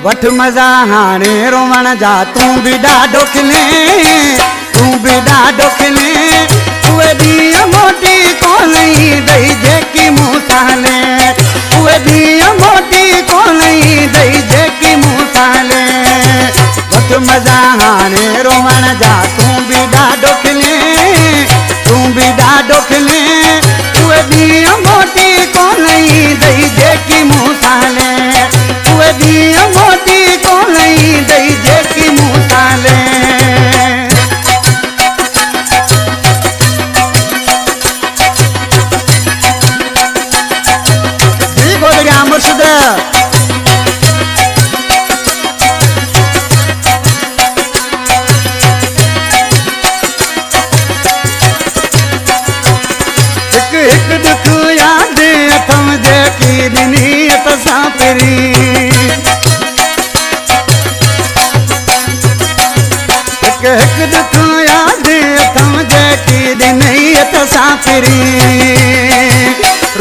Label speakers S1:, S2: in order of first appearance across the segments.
S1: वठ मज़ा हाणे रोवण जा तूं बि ॾाढो खिले तूं बि ॾाढो खिले उहे ॾींहं मोटी कोन ईंदई जेकी मूं सां हले उहे ॾींहं मोटी कोन ईंदई जेकी मूं सां हले वठ मज़ा हाणे रोवण जा तूं बि ॾाढो खिले तूं बि ॾाढो खिले उहे ॾींहं मोटी कोन ईंदई जेकी मूं सां हले उहे ॾींहं मोटी कोन ईंदई जेकी मूं सां हले जी गोदरिया मुर्शिद हिकु दुख यादि अथम जेकी ॾिनी सां फिरी हिकु दुख यादि अथम जेकी ॾिनी सां फिरी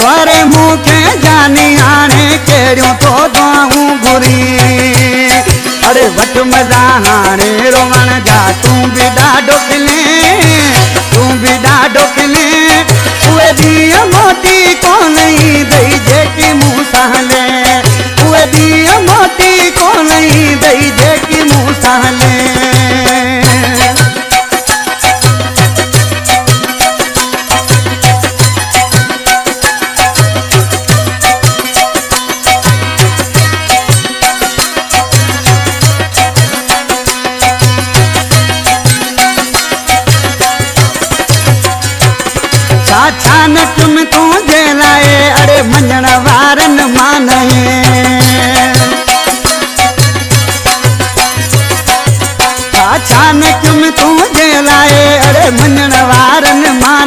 S1: रोरे मूंखे जानी हाणे कहिड़ियूं तो दुआऊं घुरी अरे वठ मज़ा हाणे रोवण जा तूं बि ॾाढो खिले तूं बि ॾाढो खिले उहे ॾींहं मोटी कोन ईंदई जेकी मूं सां हले उहे ॾींहं मोटी कोन ईंदई जेकी मूं सां हले छा न तुम तुंहिंजे लाइ अड़े मञण वारनि मां छा न तुम तुंहिंजे लाइ अड़े मञण वारनि मां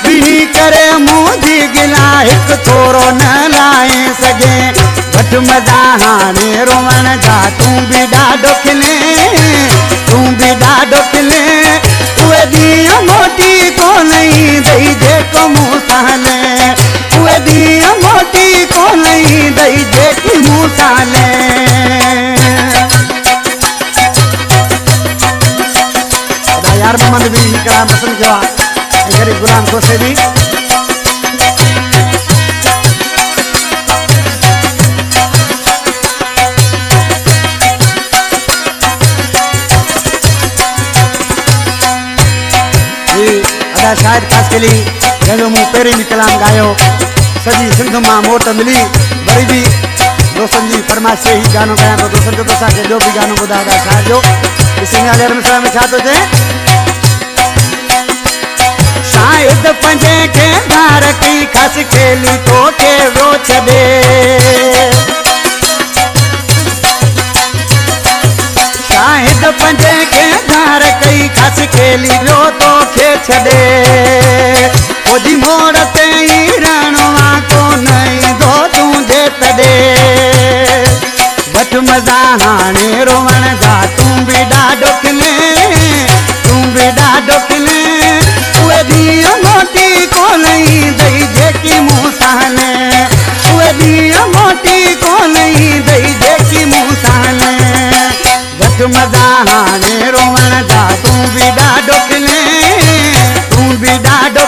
S1: बिही करे मुंहिंजी गिला हिकु थोरो न लाहे सघे वठ मज़ा हाणे रोवण जा तूं बि ॾाढो खिले तूं बि ॾाढो खिले उहे ॾींहं मोटी कोन ईंदई जेको मूं सां हले उहे ॾींहं मोटी कोन ईंदई जेकी मूं सां हले यार मोहम्मद बि हिकिड़ा पसंदि कयो आहे ऐं गरीब गुलाम खोसे बि शायद कासकेली जंहिंजो मूं पहिरीं बि कलाम ॻायो सॼी सिंध मां मोट मिली वरी बि दोस्तनि जी फरमाइश ते ई गानो ॻायां थो दोस्तनि खे त असांखे ॿियो बि गानो ॿुधायो शायद जो ॾिसंदा मिसरा में छा थो चए शायद पंजे खे धार कई खस खेली तोखे रो छॾे शायद पंजे खे धार कई खस खेली रो तोखे छॾे ओॾी मोड़ ते ई रणो कोन ईंदो तुंहिंजे तॾे वठ मज़ा हाणे रोवण जा तूं बि ॾाढो खिले तूं बि ॾाढो खिले उहे ॾींहं मोटी कोन ईंदई जेकी मूं सां हले उहे ॾींहं मोटी कोन ईंदई जेकी मूं सां हले वठ मज़ा हाणे रोवण जा तूं बि ॾाढो खिले तूं बि ॾाढो